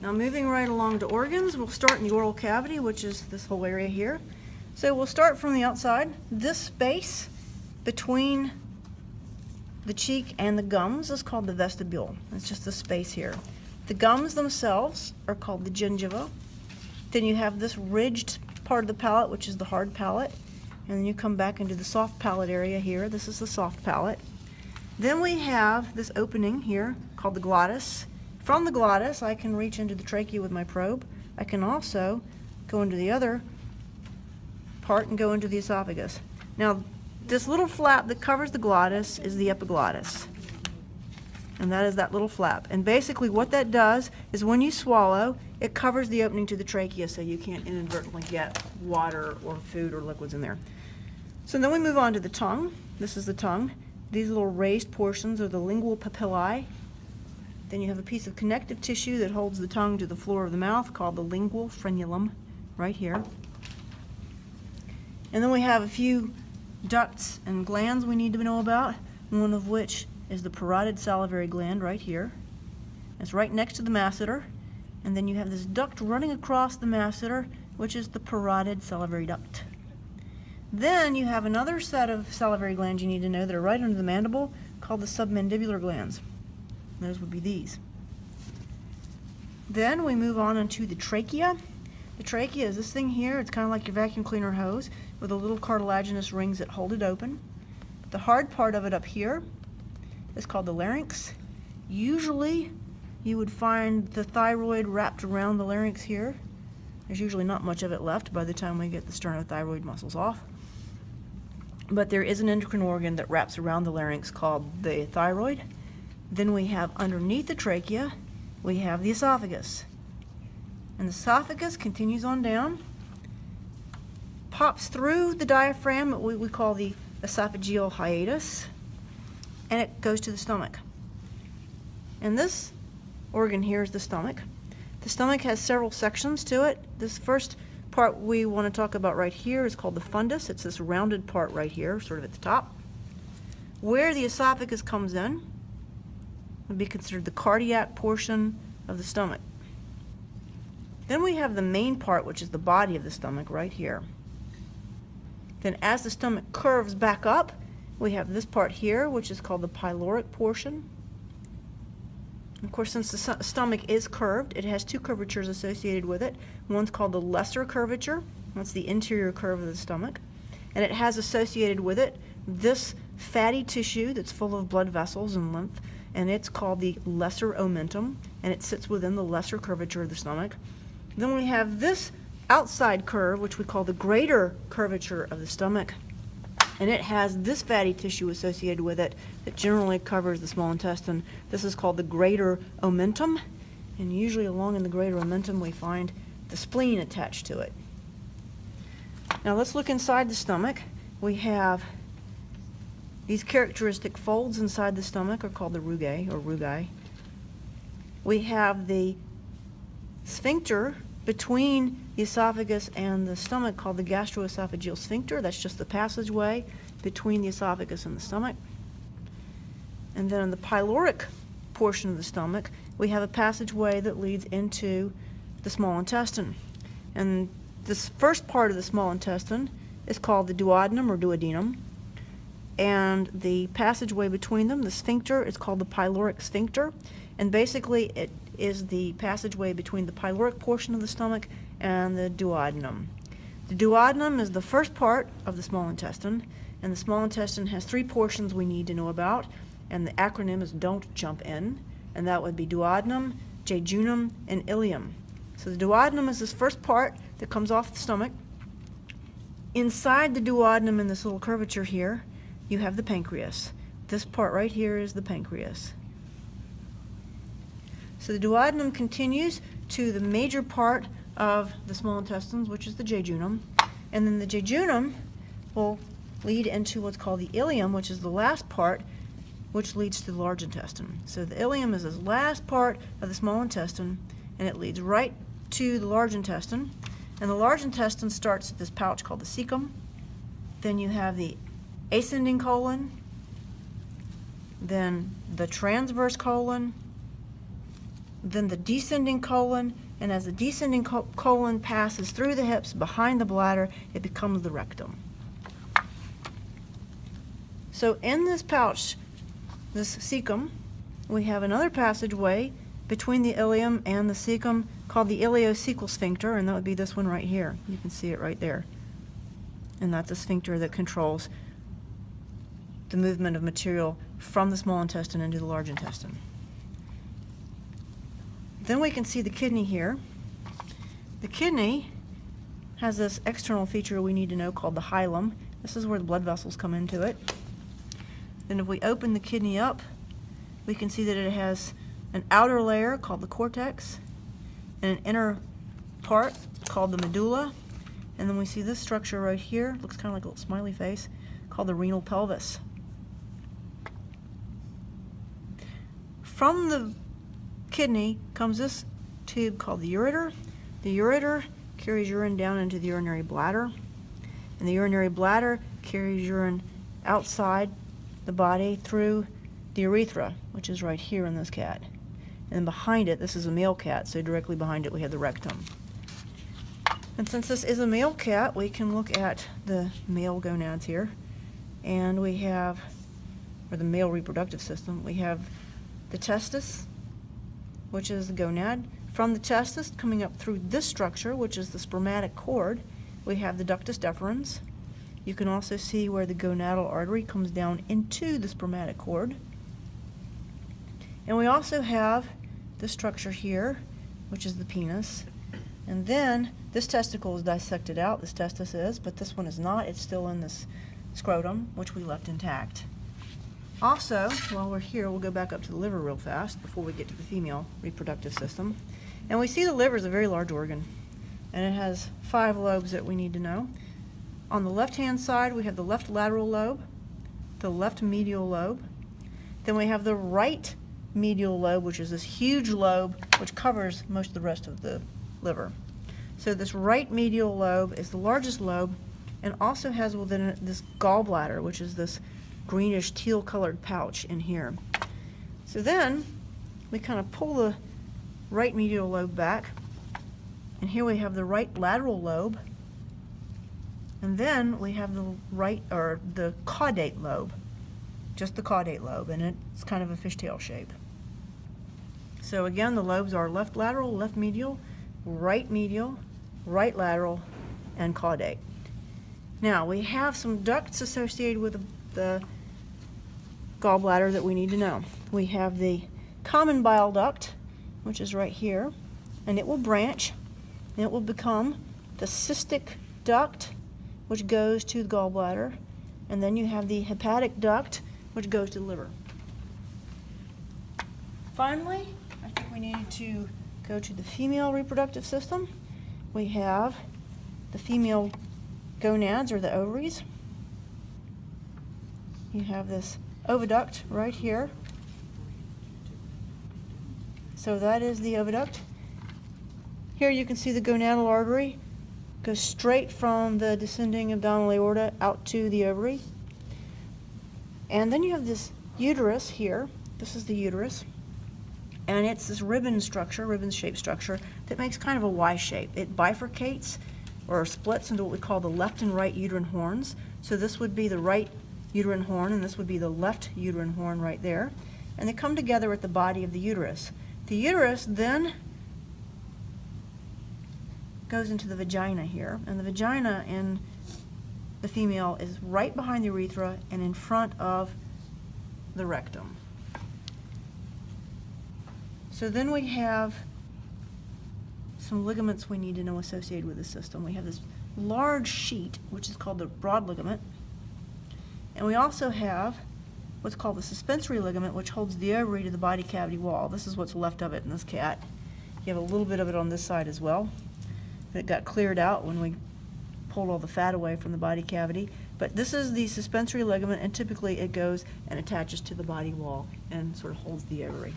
Now moving right along to organs, we'll start in the oral cavity, which is this whole area here. So we'll start from the outside. This space between the cheek and the gums is called the vestibule. It's just the space here. The gums themselves are called the gingiva. Then you have this ridged part of the palate, which is the hard palate. And then you come back into the soft palate area here. This is the soft palate. Then we have this opening here called the glottis. From the glottis, I can reach into the trachea with my probe. I can also go into the other part and go into the esophagus. Now, this little flap that covers the glottis is the epiglottis. And that is that little flap. And basically what that does is when you swallow, it covers the opening to the trachea so you can't inadvertently get water or food or liquids in there. So then we move on to the tongue. This is the tongue. These little raised portions are the lingual papillae. Then you have a piece of connective tissue that holds the tongue to the floor of the mouth called the lingual frenulum right here. And then we have a few ducts and glands we need to know about, one of which is the parotid salivary gland right here. It's right next to the masseter. And then you have this duct running across the masseter, which is the parotid salivary duct. Then you have another set of salivary glands you need to know that are right under the mandible called the submandibular glands. Those would be these. Then we move on into the trachea. The trachea is this thing here. It's kind of like your vacuum cleaner hose with the little cartilaginous rings that hold it open. The hard part of it up here is called the larynx. Usually you would find the thyroid wrapped around the larynx here. There's usually not much of it left by the time we get the sternothyroid muscles off. But there is an endocrine organ that wraps around the larynx called the thyroid. Then we have underneath the trachea, we have the esophagus. And the esophagus continues on down, pops through the diaphragm, what we call the esophageal hiatus, and it goes to the stomach. And this organ here is the stomach. The stomach has several sections to it. This first part we want to talk about right here is called the fundus. It's this rounded part right here, sort of at the top. Where the esophagus comes in would be considered the cardiac portion of the stomach. Then we have the main part, which is the body of the stomach right here. Then as the stomach curves back up, we have this part here, which is called the pyloric portion. Of course, since the stomach is curved, it has two curvatures associated with it. One's called the lesser curvature. That's the interior curve of the stomach. And it has associated with it this fatty tissue that's full of blood vessels and lymph, and it's called the lesser omentum, and it sits within the lesser curvature of the stomach. Then we have this outside curve, which we call the greater curvature of the stomach, and it has this fatty tissue associated with it that generally covers the small intestine. This is called the greater omentum, and usually along in the greater omentum we find the spleen attached to it. Now let's look inside the stomach. We have these characteristic folds inside the stomach are called the rugae or rugae. We have the sphincter between the esophagus and the stomach called the gastroesophageal sphincter. That's just the passageway between the esophagus and the stomach. And then in the pyloric portion of the stomach, we have a passageway that leads into the small intestine. And this first part of the small intestine is called the duodenum or duodenum. And the passageway between them, the sphincter, is called the pyloric sphincter. And basically it is the passageway between the pyloric portion of the stomach and the duodenum. The duodenum is the first part of the small intestine, and the small intestine has three portions we need to know about, and the acronym is DON'T JUMP IN, and that would be duodenum, jejunum, and ileum. So the duodenum is this first part that comes off the stomach. Inside the duodenum, in this little curvature here, you have the pancreas. This part right here is the pancreas. So the duodenum continues to the major part of the small intestines, which is the jejunum. And then the jejunum will lead into what's called the ileum, which is the last part, which leads to the large intestine. So the ileum is this last part of the small intestine, and it leads right to the large intestine. And the large intestine starts at this pouch called the cecum. Then you have the ascending colon, then the transverse colon, then the descending colon, and as the descending colon passes through the hips behind the bladder, it becomes the rectum. So in this pouch, this cecum, we have another passageway between the ileum and the cecum called the ileocecal sphincter, and that would be this one right here. You can see it right there. And that's a sphincter that controls the movement of material from the small intestine into the large intestine. Then we can see the kidney here. The kidney has this external feature we need to know called the hilum. This is where the blood vessels come into it. Then if we open the kidney up, we can see that it has an outer layer called the cortex and an inner part called the medulla. And then we see this structure right here, looks kind of like a little smiley face, called the renal pelvis. From the kidney comes this tube called the ureter. The ureter carries urine down into the urinary bladder, and the urinary bladder carries urine outside the body through the urethra, which is right here in this cat. And behind it, this is a male cat, so directly behind it we have the rectum. And since this is a male cat, we can look at the male gonads here. And we have, or the male reproductive system, we have the testis, which is the gonad. From the testis, coming up through this structure, which is the spermatic cord, we have the ductus deferens. You can also see where the gonadal artery comes down into the spermatic cord. And we also have this structure here, which is the penis. And then this testicle is dissected out, this testis is, but this one is not. It's still in this scrotum, which we left intact. Also, while we're here, we'll go back up to the liver real fast before we get to the female reproductive system. And we see the liver is a very large organ, and it has 5 lobes that we need to know. On the left-hand side, we have the left lateral lobe, the left medial lobe. Then we have the right medial lobe, which is this huge lobe which covers most of the rest of the liver. So this right medial lobe is the largest lobe and also has within it this gallbladder, which is this greenish teal colored pouch in here. So then we kind of pull the right medial lobe back, and here we have the right lateral lobe, and then we have the right, or the caudate lobe, just the caudate lobe, and it's kind of a fishtail shape. So again, the lobes are left lateral, left medial, right lateral, and caudate. Now, we have some ducts associated with the gallbladder that we need to know. We have the common bile duct, which is right here, and it will branch, and it will become the cystic duct, which goes to the gallbladder, and then you have the hepatic duct, which goes to the liver. Finally, I think we need to go to the female reproductive system. We have the female gonads, or the ovaries. You have this oviduct right here. So that is the oviduct. Here you can see the gonadal artery goes straight from the descending abdominal aorta out to the ovary. And then you have this uterus here. This is the uterus. And it's this ribbon-shaped structure that makes kind of a Y shape. It bifurcates or splits into what we call the left and right uterine horns. So this would be the right uterine horn, and this would be the left uterine horn right there. And they come together at the body of the uterus. The uterus then goes into the vagina here, and the vagina in the female is right behind the urethra and in front of the rectum. So then we have some ligaments we need to know associated with the system. We have this large sheet, which is called the broad ligament, and we also have what's called the suspensory ligament, which holds the ovary to the body cavity wall. This is what's left of it in this cat. You have a little bit of it on this side as well. It got cleared out when we pulled all the fat away from the body cavity. But this is the suspensory ligament, and typically it goes and attaches to the body wall and sort of holds the ovary.